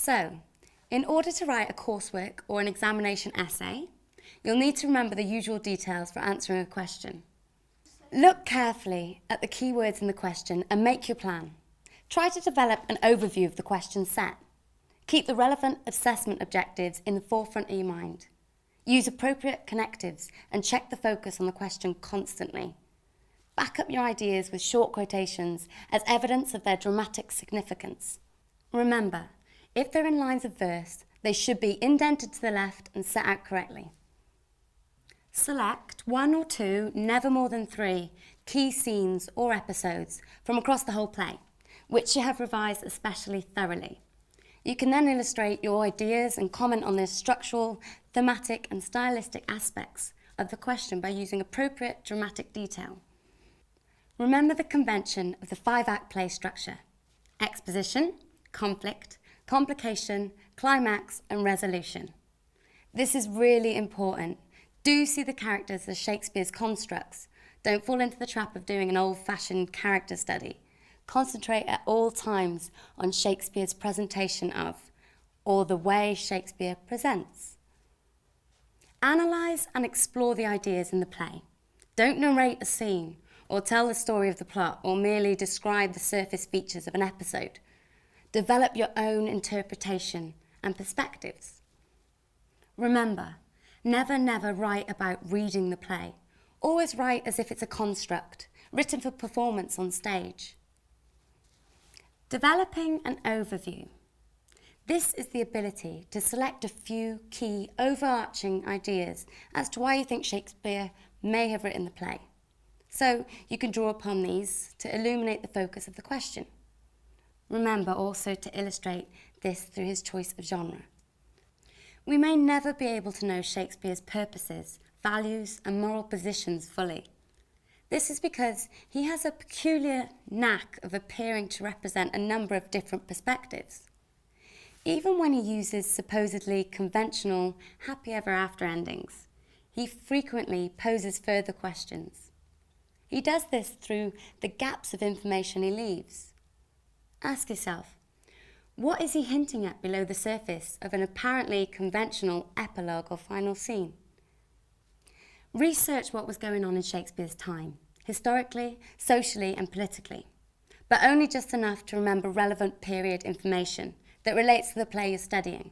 So, in order to write a coursework or an examination essay, you'll need to remember the usual details for answering a question. Look carefully at the keywords in the question and make your plan. Try to develop an overview of the question set. Keep the relevant assessment objectives in the forefront of your mind. Use appropriate connectives and check the focus on the question constantly. Back up your ideas with short quotations as evidence of their dramatic significance. Remember, if they're in lines of verse, they should be indented to the left and set out correctly. Select 1 or 2, never more than 3, key scenes or episodes from across the whole play, which you have revised especially thoroughly. You can then illustrate your ideas and comment on the structural, thematic and stylistic aspects of the question by using appropriate dramatic detail. Remember the convention of the 5-act play structure: exposition, conflict, complication, climax and resolution. This is really important. Do see the characters as Shakespeare's constructs. Don't fall into the trap of doing an old-fashioned character study. Concentrate at all times on Shakespeare's presentation of, or the way Shakespeare presents. Analyse and explore the ideas in the play. Don't narrate a scene, or tell the story of the plot, or merely describe the surface features of an episode. Develop your own interpretation and perspectives. Remember, never write about reading the play. Always write as if it's a construct, written for performance on stage. Developing an overview. This is the ability to select a few key overarching ideas as to why you think Shakespeare may have written the play. So you can draw upon these to illuminate the focus of the question. Remember also to illustrate this through his choice of genre. We may never be able to know Shakespeare's purposes, values and moral positions fully. This is because he has a peculiar knack of appearing to represent a number of different perspectives. Even when he uses supposedly conventional happy ever after endings, he frequently poses further questions. He does this through the gaps of information he leaves. Ask yourself, what is he hinting at below the surface of an apparently conventional epilogue or final scene? Research what was going on in Shakespeare's time, historically, socially and politically, but only just enough to remember relevant period information that relates to the play you're studying.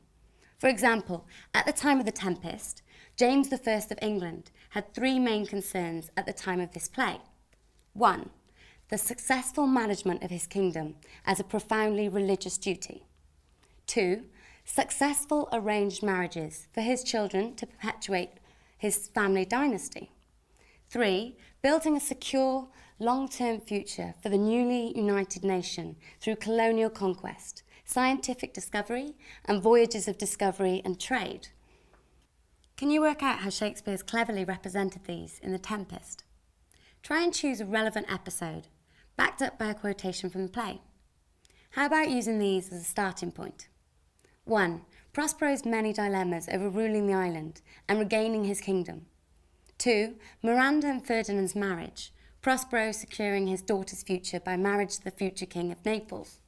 For example, at the time of The Tempest, James I of England had 3 main concerns at the time of this play. 1. The successful management of his kingdom as a profoundly religious duty. 2. Successful arranged marriages for his children to perpetuate his family dynasty. 3. Building a secure, long-term future for the newly united nation through colonial conquest, scientific discovery, and voyages of discovery and trade. Can you work out how Shakespeare's cleverly represented these in The Tempest? Try and choose a relevant episode, backed up by a quotation from the play. How about using these as a starting point? 1. Prospero's many dilemmas over ruling the island and regaining his kingdom. 2. Miranda and Ferdinand's marriage, Prospero securing his daughter's future by marriage to the future king of Naples.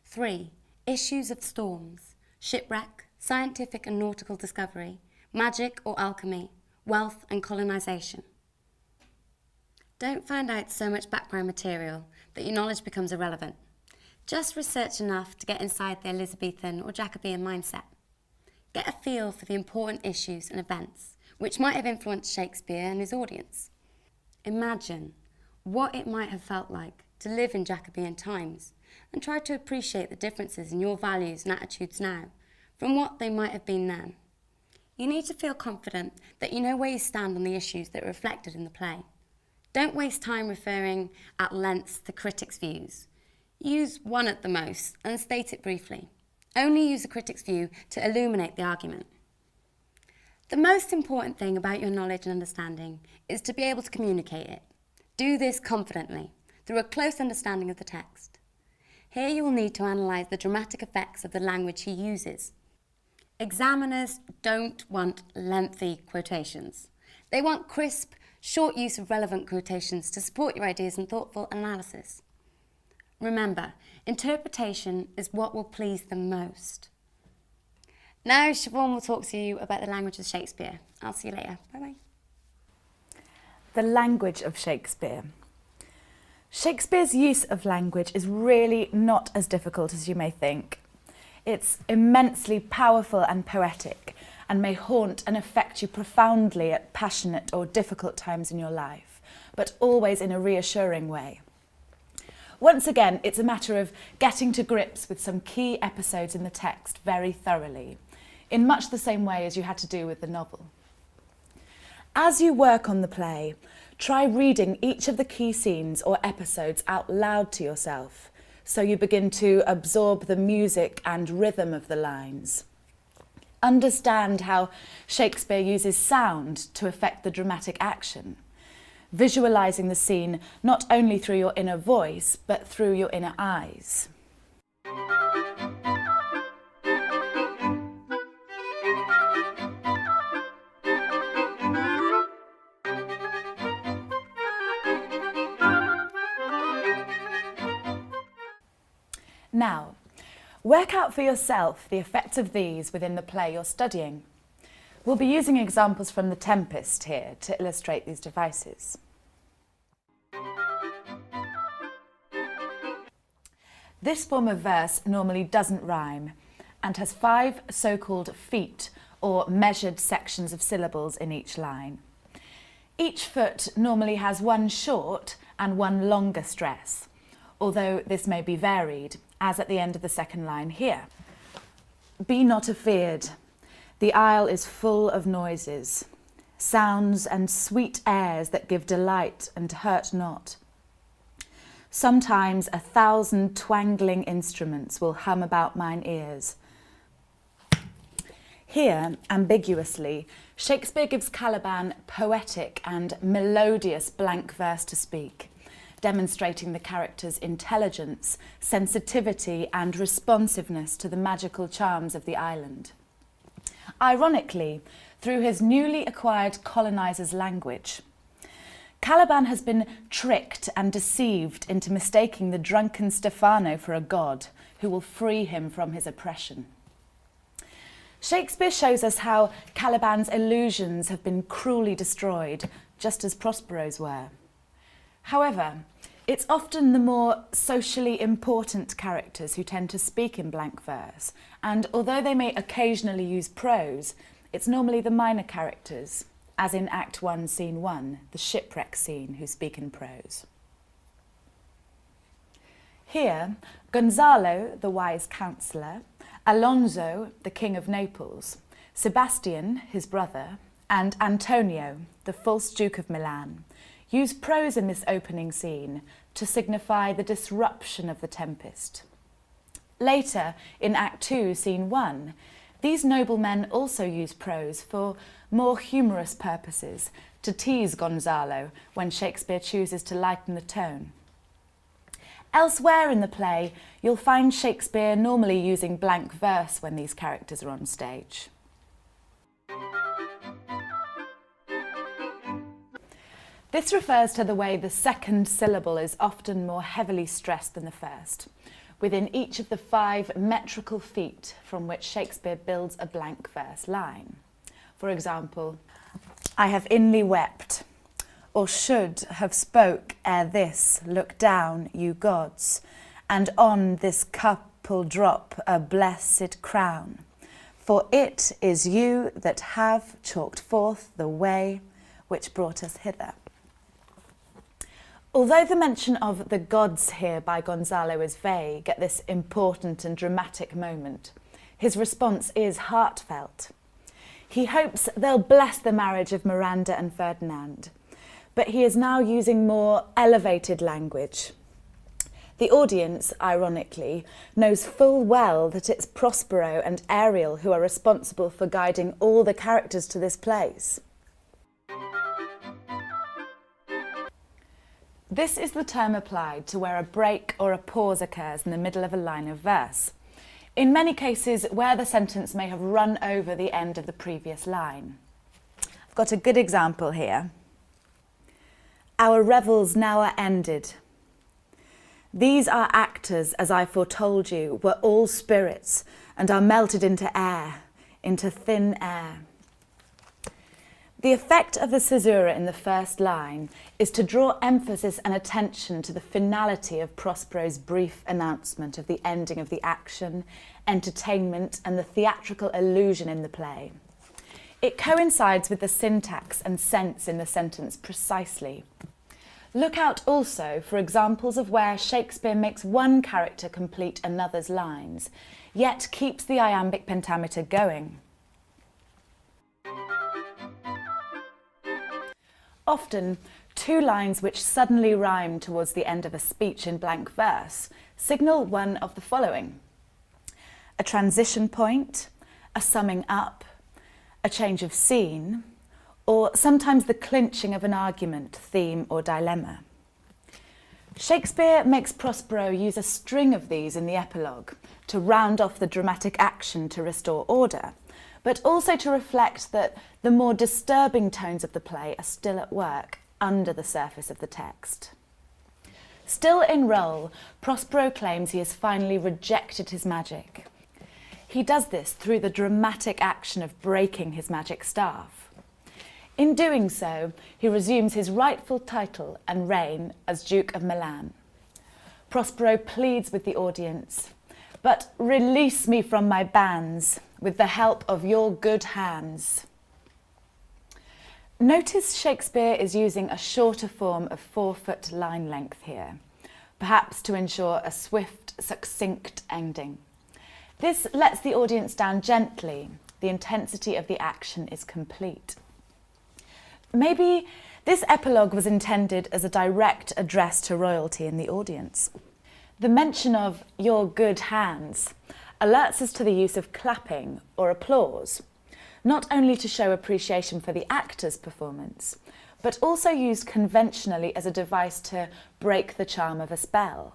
3. Issues of storms, shipwreck, scientific and nautical discovery, magic or alchemy, wealth and colonization. Don't find out so much background material that your knowledge becomes irrelevant. Just research enough to get inside the Elizabethan or Jacobean mindset. Get a feel for the important issues and events which might have influenced Shakespeare and his audience. Imagine what it might have felt like to live in Jacobean times and try to appreciate the differences in your values and attitudes now from what they might have been then. You need to feel confident that you know where you stand on the issues that are reflected in the play. Don't waste time referring at length to critics' views. Use one at the most and state it briefly. Only use a critic's view to illuminate the argument. The most important thing about your knowledge and understanding is to be able to communicate it. Do this confidently, through a close understanding of the text. Here you will need to analyse the dramatic effects of the language he uses. Examiners don't want lengthy quotations. They want crisp, short use of relevant quotations to support your ideas and thoughtful analysis. Remember, Interpretation is what will please them most. Now Siobhan will talk to you about the language of Shakespeare. I'll see you later. Bye-bye. The language of Shakespeare. Shakespeare's use of language is really not as difficult as you may think. It's immensely powerful and poetic, and may haunt and affect you profoundly at passionate or difficult times in your life, but always in a reassuring way. Once again, it's a matter of getting to grips with some key episodes in the text very thoroughly, in much the same way as you had to do with the novel. As you work on the play, try reading each of the key scenes or episodes out loud to yourself, so you begin to absorb the music and rhythm of the lines. Understand how Shakespeare uses sound to affect the dramatic action, visualising the scene not only through your inner voice, but through your inner eyes. Now, work out for yourself the effect of these within the play you're studying. We'll be using examples from The Tempest here to illustrate these devices. This form of verse normally doesn't rhyme and has 5 so-called feet or measured sections of syllables in each line. Each foot normally has 1 short and 1 longer stress, although this may be varied, as at the end of the second line here. Be not afeard. The isle is full of noises, sounds and sweet airs that give delight and hurt not. Sometimes 1,000 twangling instruments will hum about mine ears. Here, ambiguously, Shakespeare gives Caliban poetic and melodious blank verse to speak, demonstrating the character's intelligence, sensitivity and responsiveness to the magical charms of the island. Ironically, through his newly acquired coloniser's language, Caliban has been tricked and deceived into mistaking the drunken Stephano for a god who will free him from his oppression. Shakespeare shows us how Caliban's illusions have been cruelly destroyed, just as Prospero's were. However, it's often the more socially important characters who tend to speak in blank verse, and although they may occasionally use prose, it's normally the minor characters, as in Act 1, Scene 1, the shipwreck scene, who speak in prose. Here, Gonzalo, the wise counsellor, Alonso, the king of Naples, Sebastian, his brother, and Antonio, the false Duke of Milan, use prose in this opening scene to signify the disruption of the tempest. Later, in Act 2, Scene 1, these noblemen also use prose for more humorous purposes, to tease Gonzalo when Shakespeare chooses to lighten the tone. Elsewhere in the play, you'll find Shakespeare normally using blank verse when these characters are on stage. This refers to the way the second syllable is often more heavily stressed than the first, within each of the 5 metrical feet from which Shakespeare builds a blank verse line. For example, I have inly wept, or should have spoke ere this, look down, you gods, and on this cup'll drop a blessed crown, for it is you that have chalked forth the way which brought us hither. Although the mention of the gods here by Gonzalo is vague at this important and dramatic moment, his response is heartfelt. He hopes they'll bless the marriage of Miranda and Ferdinand, but he is now using more elevated language. The audience, ironically, knows full well that it's Prospero and Ariel who are responsible for guiding all the characters to this place. This is the term applied to where a break or a pause occurs in the middle of a line of verse, in many cases where the sentence may have run over the end of the previous line. I've got a good example here. Our revels now are ended. These are actors, as I foretold you, were all spirits, and are melted into air, into thin air. The effect of the caesura in the first line is to draw emphasis and attention to the finality of Prospero's brief announcement of the ending of the action, entertainment, and the theatrical illusion in the play. It coincides with the syntax and sense in the sentence precisely. Look out also for examples of where Shakespeare makes one character complete another's lines, yet keeps the iambic pentameter going. Often, two lines which suddenly rhyme towards the end of a speech in blank verse signal one of the following: a transition point, a summing up, a change of scene, or sometimes the clinching of an argument, theme, or dilemma. Shakespeare makes Prospero use a string of these in the epilogue to round off the dramatic action to restore order, but also to reflect that the more disturbing tones of the play are still at work under the surface of the text. Still in role, Prospero claims he has finally rejected his magic. He does this through the dramatic action of breaking his magic staff. In doing so, he resumes his rightful title and reign as Duke of Milan. Prospero pleads with the audience, "But release me from my bands with the help of your good hands." Notice Shakespeare is using a shorter form of 4-foot line length here, perhaps to ensure a swift, succinct ending. This lets the audience down gently. The intensity of the action is complete. Maybe this epilogue was intended as a direct address to royalty in the audience. The mention of "your good hands" alerts us to the use of clapping or applause, not only to show appreciation for the actor's performance, but also used conventionally as a device to break the charm of a spell.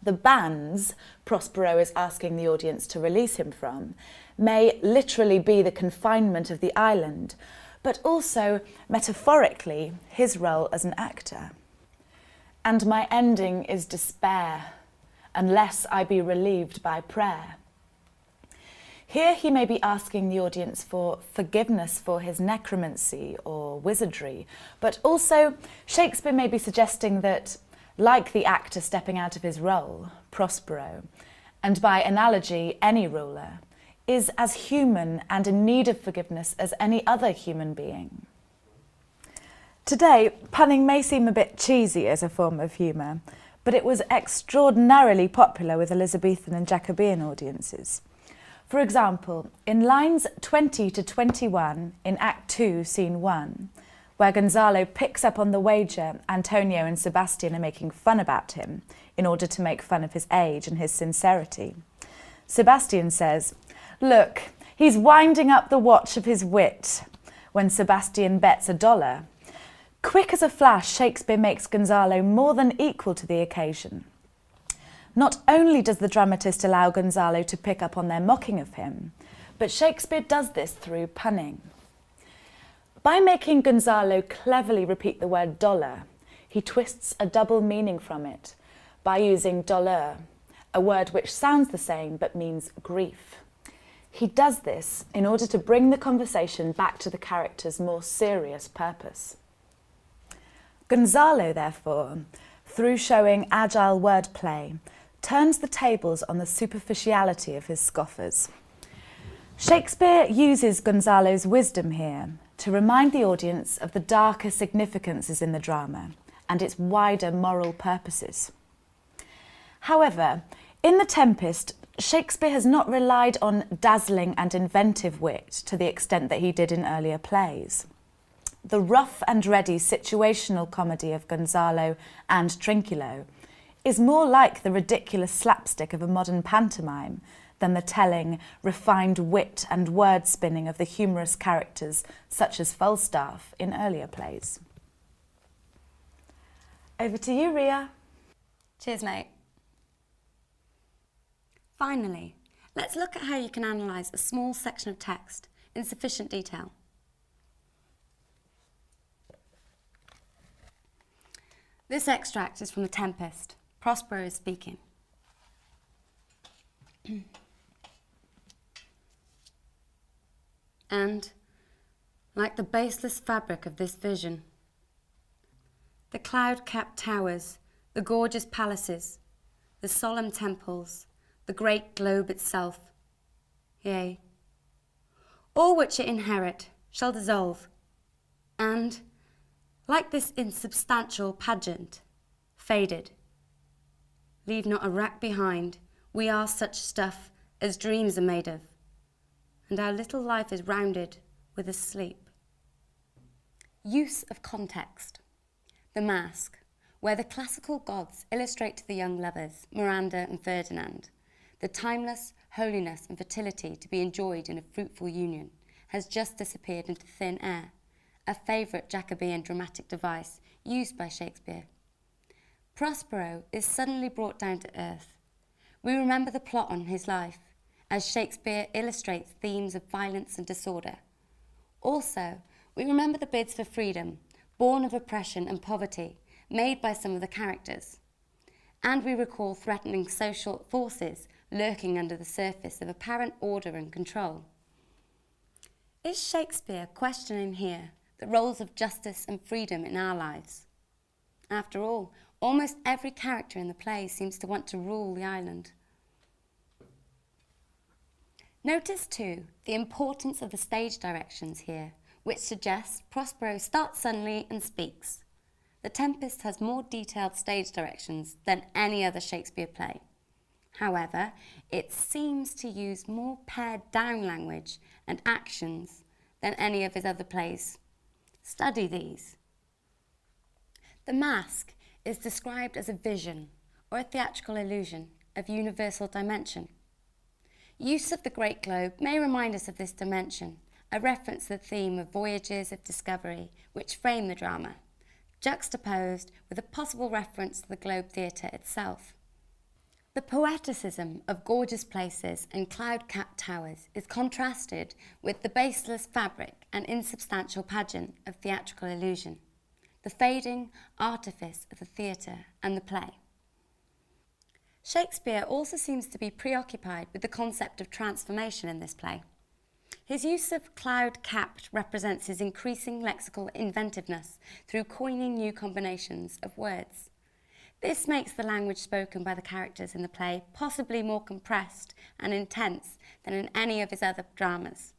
The bands Prospero is asking the audience to release him from may literally be the confinement of the island, but also, metaphorically, his role as an actor. "And my ending is despair, unless I be relieved by prayer." Here he may be asking the audience for forgiveness for his necromancy or wizardry, but also Shakespeare may be suggesting that, like the actor stepping out of his role, Prospero, and by analogy any ruler, is as human and in need of forgiveness as any other human being. Today, punning may seem a bit cheesy as a form of humour, but it was extraordinarily popular with Elizabethan and Jacobean audiences. For example, in lines 20 to 21 in Act 2, Scene 1, where Gonzalo picks up on the wager Antonio and Sebastian are making fun about him in order to make fun of his age and his sincerity, Sebastian says, "Look, he's winding up the watch of his wit," when Sebastian bets $1. Quick as a flash, Shakespeare makes Gonzalo more than equal to the occasion. Not only does the dramatist allow Gonzalo to pick up on their mocking of him, but Shakespeare does this through punning. By making Gonzalo cleverly repeat the word dollar, he twists a double meaning from it by using dolor, a word which sounds the same but means grief. He does this in order to bring the conversation back to the character's more serious purpose. Gonzalo, therefore, through showing agile wordplay, turns the tables on the superficiality of his scoffers. Shakespeare uses Gonzalo's wisdom here to remind the audience of the darker significances in the drama and its wider moral purposes. However, in The Tempest, Shakespeare has not relied on dazzling and inventive wit to the extent that he did in earlier plays. The rough and ready situational comedy of Gonzalo and Trinculo is more like the ridiculous slapstick of a modern pantomime than the telling, refined wit and word spinning of the humorous characters such as Falstaff in earlier plays. Over to you, Ria. Cheers, mate. Finally, let's look at how you can analyse a small section of text in sufficient detail. This extract is from The Tempest, Prospero is speaking. And, like the baseless fabric of this vision, the cloud-capped towers, the gorgeous palaces, the solemn temples, the great globe itself, yea, all which it inherit shall dissolve, and, like this insubstantial pageant, faded. Leave not a rack behind, we are such stuff as dreams are made of, and our little life is rounded with a sleep. Use of context. The Masque, where the classical gods illustrate to the young lovers, Miranda and Ferdinand, the timeless holiness and fertility to be enjoyed in a fruitful union, has just disappeared into thin air, a favourite Jacobean dramatic device used by Shakespeare. Prospero is suddenly brought down to earth. We remember the plot on his life, as Shakespeare illustrates themes of violence and disorder. Also, we remember the bids for freedom, born of oppression and poverty, made by some of the characters. And we recall threatening social forces lurking under the surface of apparent order and control. Is Shakespeare questioning here the roles of justice and freedom in our lives? After all, almost every character in the play seems to want to rule the island. Notice too the importance of the stage directions here, which suggests Prospero starts suddenly and speaks. The Tempest has more detailed stage directions than any other Shakespeare play. However, it seems to use more pared down language and actions than any of his other plays. Study these. The Masque is described as a vision or a theatrical illusion of universal dimension. Use of the great globe may remind us of this dimension, a reference to the theme of voyages of discovery which frame the drama, juxtaposed with a possible reference to the Globe Theatre itself. The poeticism of gorgeous places and cloud-capped towers is contrasted with the baseless fabric and insubstantial pageant of theatrical illusion, the fading artifice of the theatre and the play. Shakespeare also seems to be preoccupied with the concept of transformation in this play. His use of cloud-capped represents his increasing lexical inventiveness through coining new combinations of words. This makes the language spoken by the characters in the play possibly more compressed and intense than in any of his other dramas.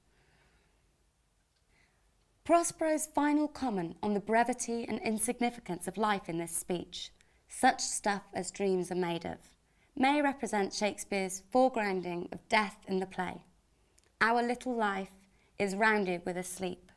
Prospero's final comment on the brevity and insignificance of life in this speech, such stuff as dreams are made of, may represent Shakespeare's foregrounding of death in the play. Our little life is rounded with a sleep.